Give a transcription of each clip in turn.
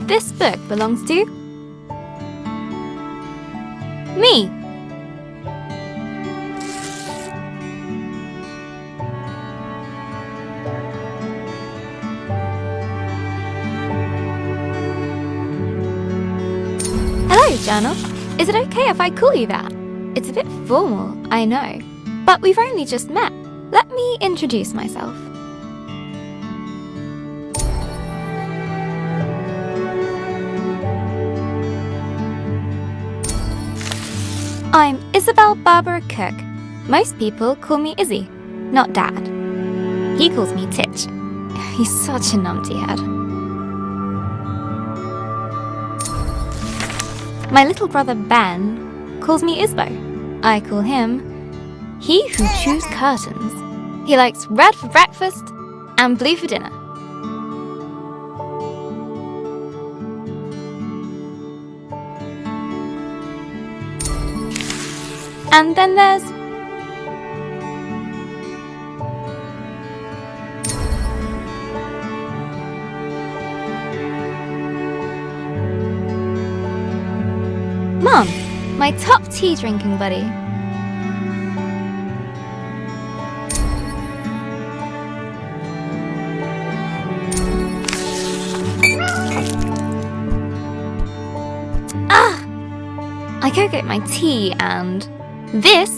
this book belongs to me. Hello, Journal. Is it okay if I call you that? It's a bit formal, I know, but we've only just met. Let me introduce myself. I'm Isabel Barbara Cook. Most people call me Izzy, not Dad. He calls me Titch. He's such a numpty head. My little brother Ben calls me Isbo. I call him He Who Chews Curtains. He likes red for breakfast and blue for dinner. And then there's Mom, my top tea drinking buddy. I go get my tea and this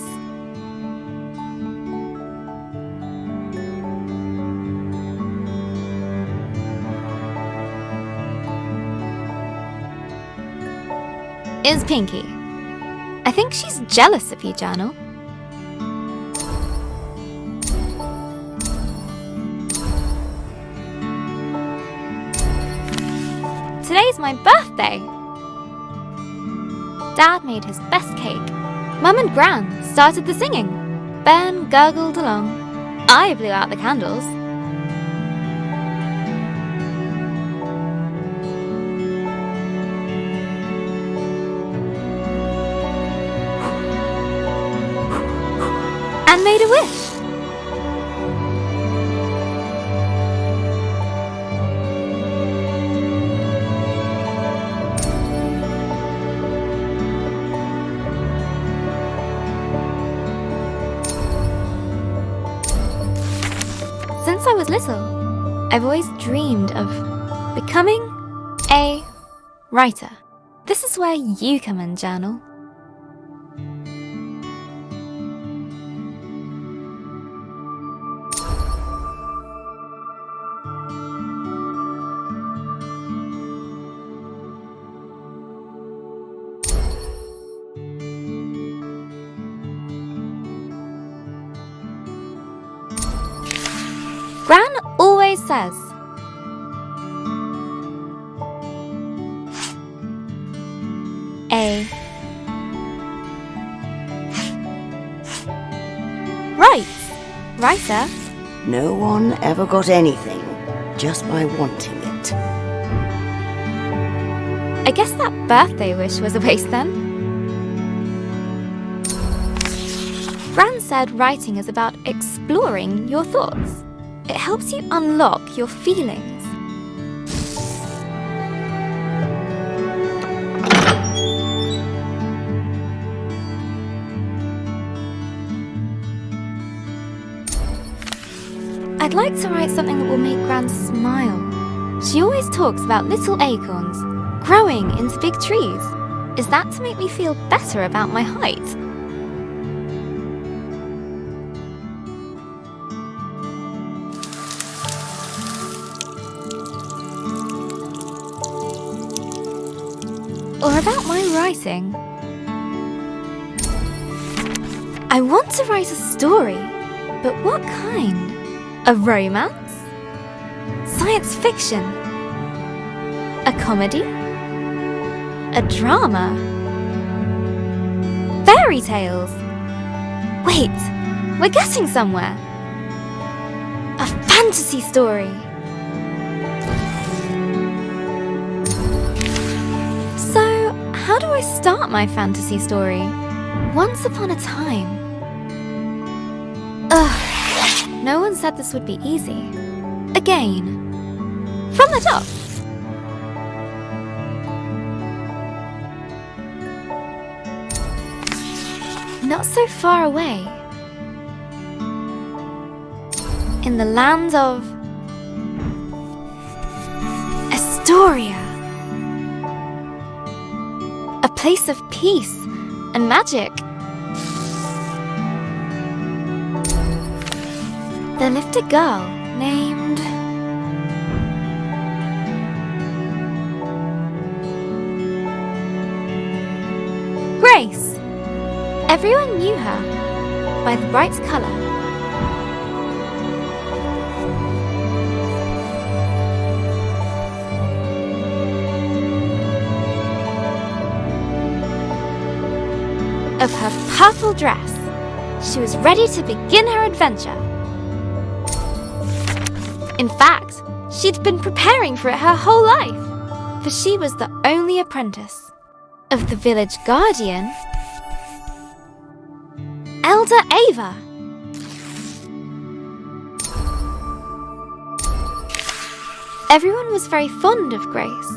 is Pinky. I think she's jealous of you, Journal. Today's my birthday. Dad made his best cake. Mum and Gran started the singing. Ben gurgled along. I blew out the candles. And made a wish. Since I was little, I've always dreamed of becoming a writer. This is where you come in, Journal. Gran always says, a writer. No one ever got anything just by wanting it. I guess that birthday wish was a waste then. Gran said writing is about exploring your thoughts. It helps you unlock your feelings. I'd like to write something that will make Gran smile. She always talks about little acorns growing into big trees. Is that to make me feel better about my height? Or about my writing? I want to write a story, but what kind? A romance? Science fiction? A comedy? A drama? Fairy tales? Wait, we're getting somewhere. A fantasy story. So, how do I start my fantasy story? Once upon a time. No one said this would be easy. Again. From the top. Not so far away, in the land of Astoria, a place of peace and magic. There lived a girl named Grace. Everyone knew her by the bright colour. Of her purple dress, she was ready to begin her adventure. In fact, she'd been preparing for it her whole life, for she was the only apprentice of the village guardian, Elder Ava. Everyone was very fond of Grace.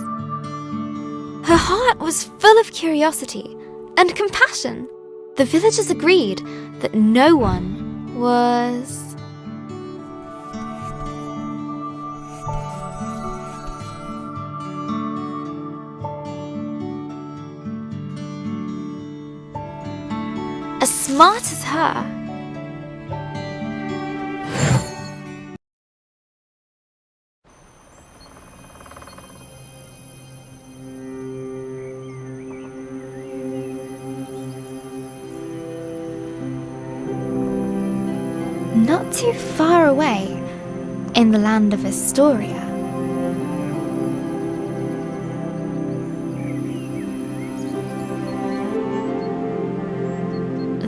Her heart was full of curiosity and compassion. The villagers agreed that no one was as smart as her. Not too far away, in the land of Astoria,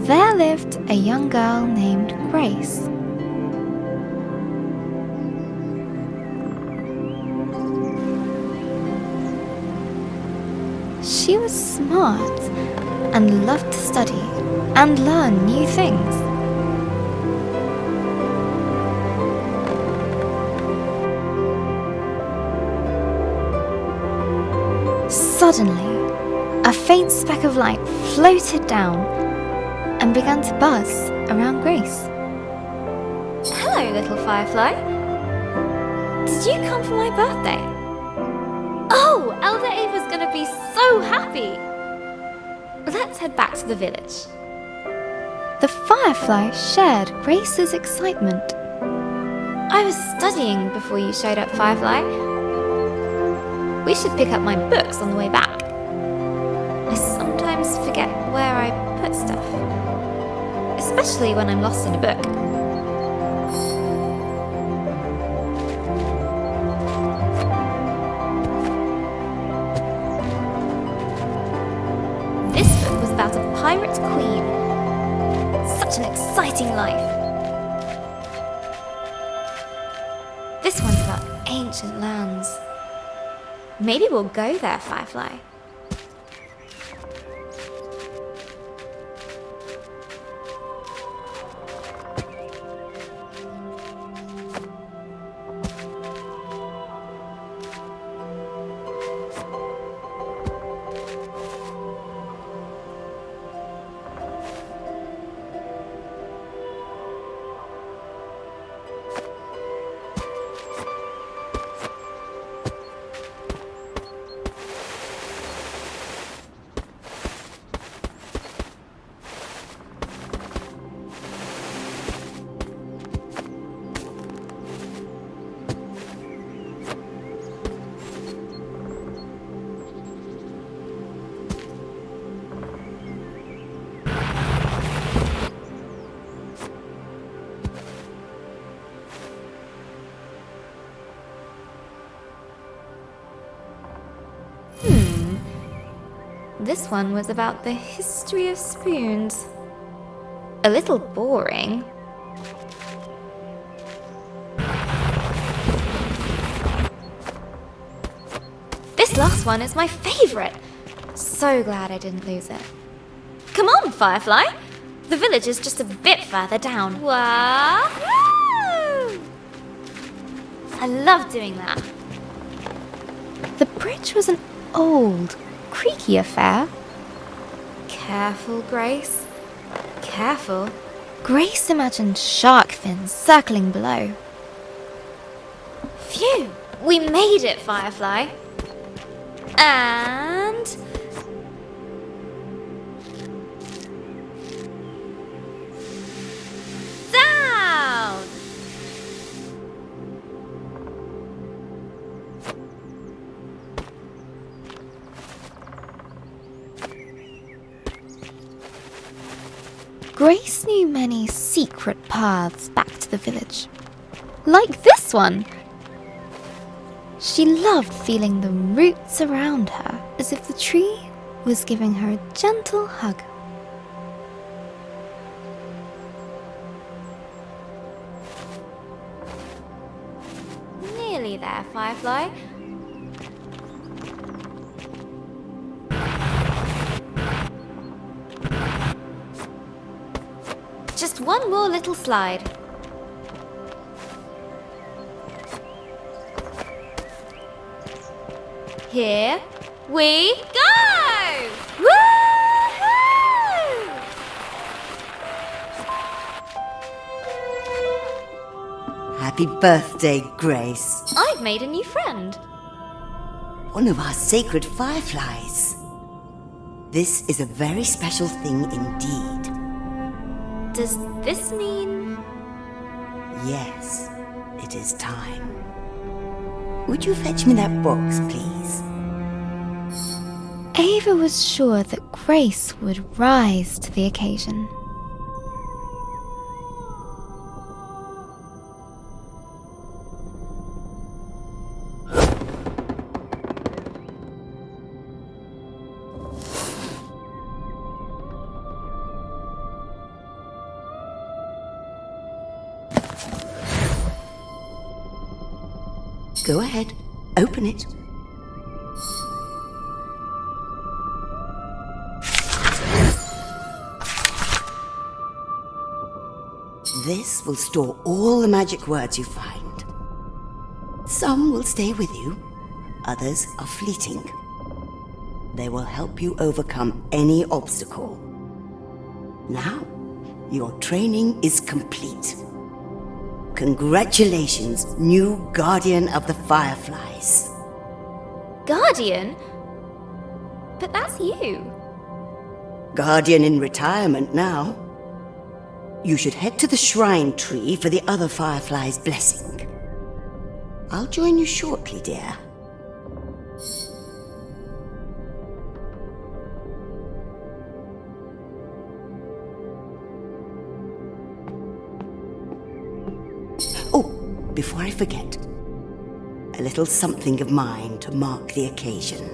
there lived a young girl named Grace. She was smart and loved to study and learn new things. Suddenly, a faint speck of light floated down and began to buzz around Grace. Hello, little firefly. Did you come for my birthday? Oh, Elder Ava's gonna be so happy. Let's head back to the village. The firefly shared Grace's excitement. I was studying before you showed up, Firefly. We should pick up my books on the way back. I sometimes forget where I put stuff, especially when I'm lost in a book. This book was about a pirate queen. Such an exciting life. This one's about ancient lands. Maybe we'll go there, Firefly. This one was about the history of spoons. A little boring. This last one is my favourite. So glad I didn't lose it. Come on, Firefly. The village is just a bit further down. Wahoo! I love doing that. The bridge was an old, creaky affair. Careful, Grace. Careful. Grace imagined shark fins circling below. Phew! We made it, Firefly! And... down! Grace knew many secret paths back to the village. Like this one! She loved feeling the roots around her as if the tree was giving her a gentle hug. Nearly there, Firefly. Just one more little slide. Here we go! Woo-hoo! Happy birthday, Grace. I've made a new friend. One of our sacred fireflies. This is a very special thing indeed. Does this mean... Yes, it is time. Would you fetch me that box, please? Ava was sure that Grace would rise to the occasion. Go ahead, open it. This will store all the magic words you find. Some will stay with you, others are fleeting. They will help you overcome any obstacle. Now, your training is complete. Congratulations, new Guardian of the Fireflies. Guardian? But that's you. Guardian in retirement now. You should head to the shrine tree for the other Firefly's blessing. I'll join you shortly, dear. Oh, before I forget, a little something of mine to mark the occasion.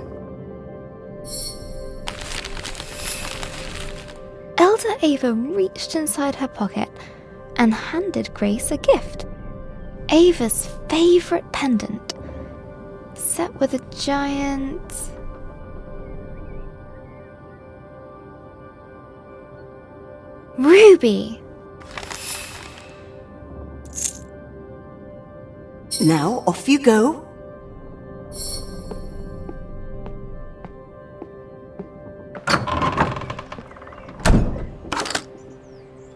Elder Ava reached inside her pocket and handed Grace a gift. Ava's favorite pendant, set with a giant... ruby! Now, off you go.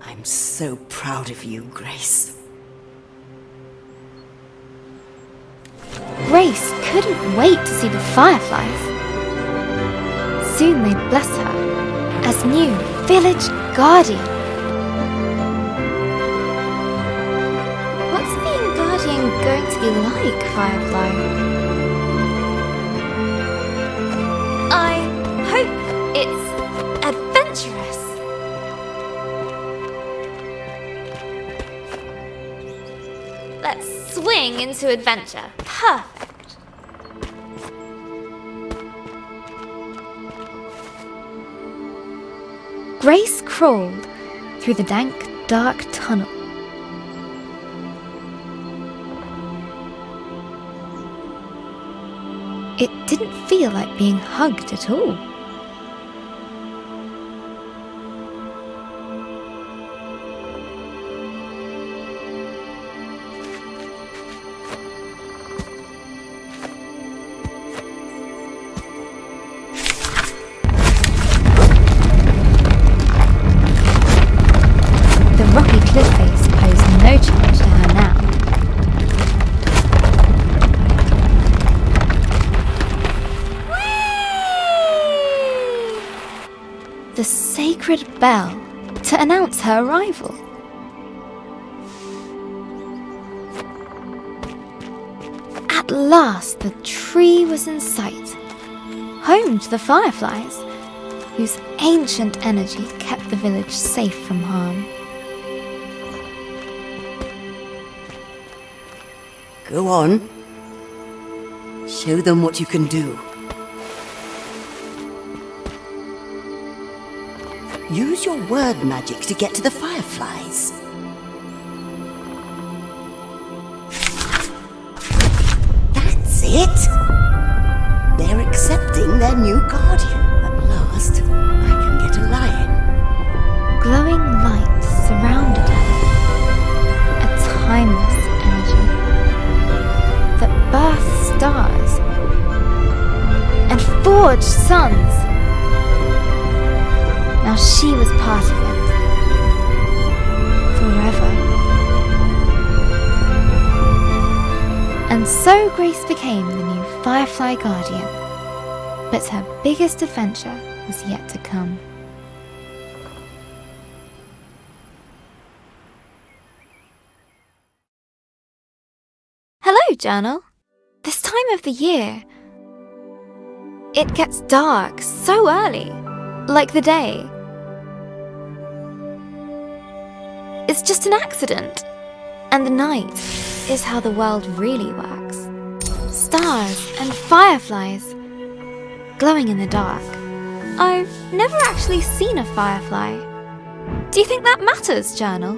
I'm so proud of you, Grace. Grace couldn't wait to see the fireflies. Soon they'd bless her as new village guardian. What's being guardian going to be like, Firefly? I hope it's adventurous. Let's swing into adventure. Perfect. Grace crawled through the dank, dark tunnel. It didn't feel like being hugged at all. sacred bell to announce her arrival. At last the tree was in sight, home to the fireflies, whose ancient energy kept the village safe from harm. Go on. Show them what you can do. Use your word magic to get to the fireflies. That's it! They're accepting their new guardian. At last, I can get a lion. Glowing light surrounded her, a timeless energy that birthed stars and forged suns. Now she was part of it, forever. And so Grace became the new Firefly Guardian, but her biggest adventure was yet to come. Hello, Journal. This time of the year, it gets dark so early, like the day. It's just an accident, and the night is how the world really works. Stars and fireflies glowing in the dark. I've never actually seen a firefly. Do you think that matters, Journal?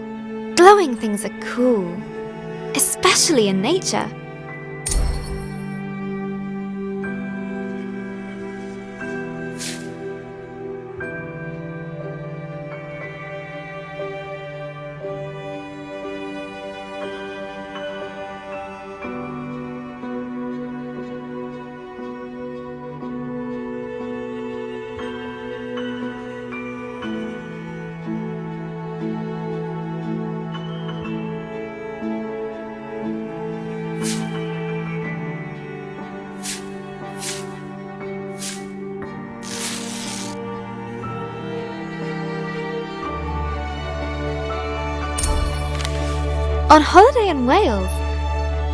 Glowing things are cool, especially in nature. On holiday in Wales,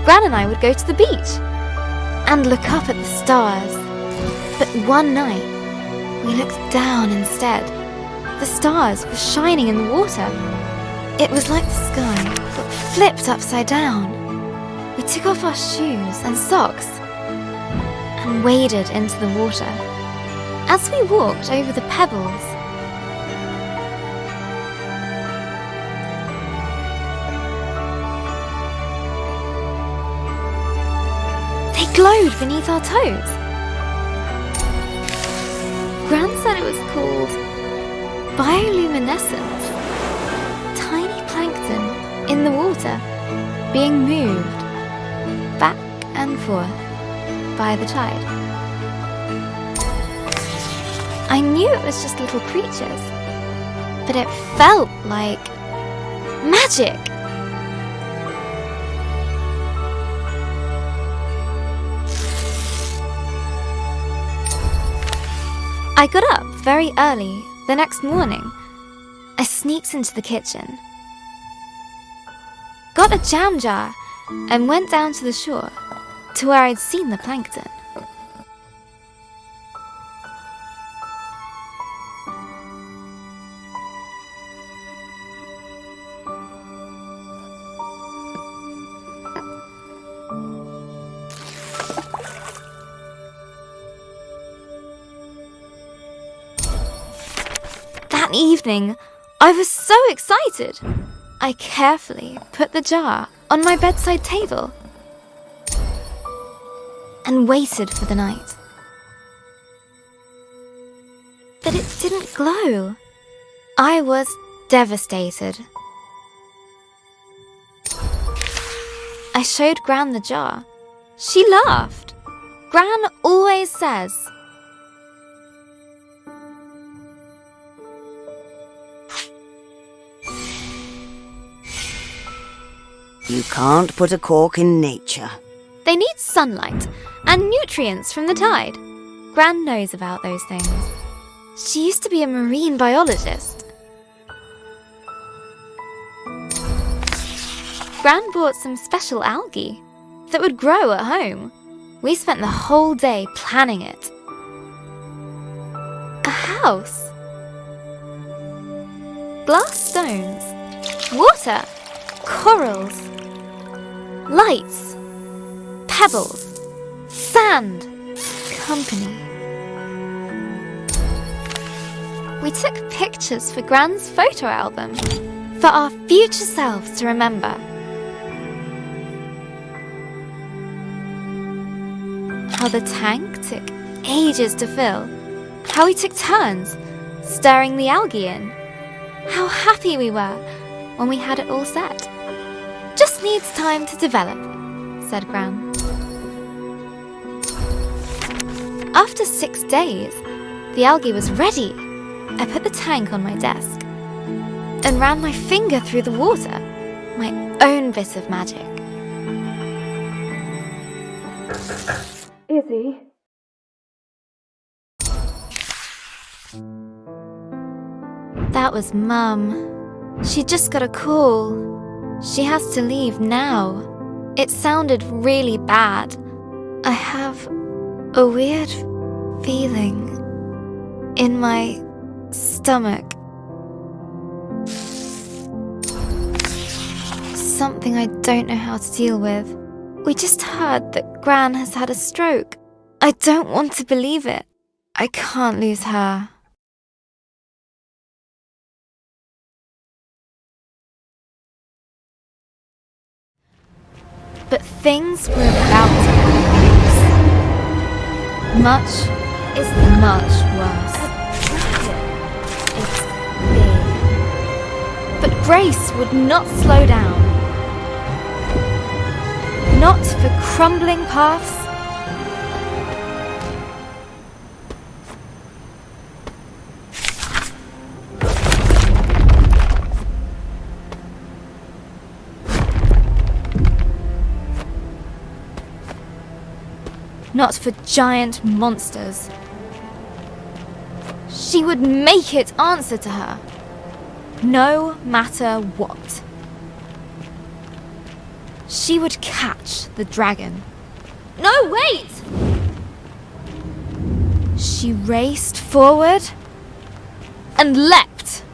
Gran and I would go to the beach and look up at the stars. But one night, we looked down instead. The stars were shining in the water. It was like the sky, but flipped upside down. We took off our shoes and socks and waded into the water. As we walked over the pebbles, they glowed beneath our toes. Gran said it was called bioluminescence. Tiny plankton in the water being moved back and forth by the tide. I knew it was just little creatures, but it felt like magic. I got up very early the next morning. I sneaked into the kitchen, got a jam jar, and went down to the shore to where I'd seen the plankton. That evening, I was so excited. I carefully put the jar on my bedside table and waited for the night. But it didn't glow. I was devastated. I showed Gran the jar. She laughed. Gran always says, "You can't put a cork in nature." they need sunlight and nutrients from the tide. Gran knows about those things. She used to be a marine biologist. Gran bought some special algae that would grow at home. We spent the whole day planning it. A house. Glass stones. Water. Corals. Lights. Pebbles. Sand. Company. We took pictures for Gran's photo album for our future selves to remember. How the tank took ages to fill. How we took turns stirring the algae in. How happy we were when we had it all set. Just needs time to develop, said Gran. After 6 days, the algae was ready. I put the tank on my desk and ran my finger through the water, my own bit of magic. Izzy? That was Mum. She just got a call. She has to leave now. It sounded really bad. I have a weird feeling in my stomach. Something I don't know how to deal with. We just heard that Gran has had a stroke. I don't want to believe it. I can't lose her. But things were about to get worse. Much is much worse. It's big. But Grace would not slow down. Not for crumbling paths. Not for giant monsters. She would make it answer to her, no matter what. She would catch the dragon. No, wait! She raced forward and leapt.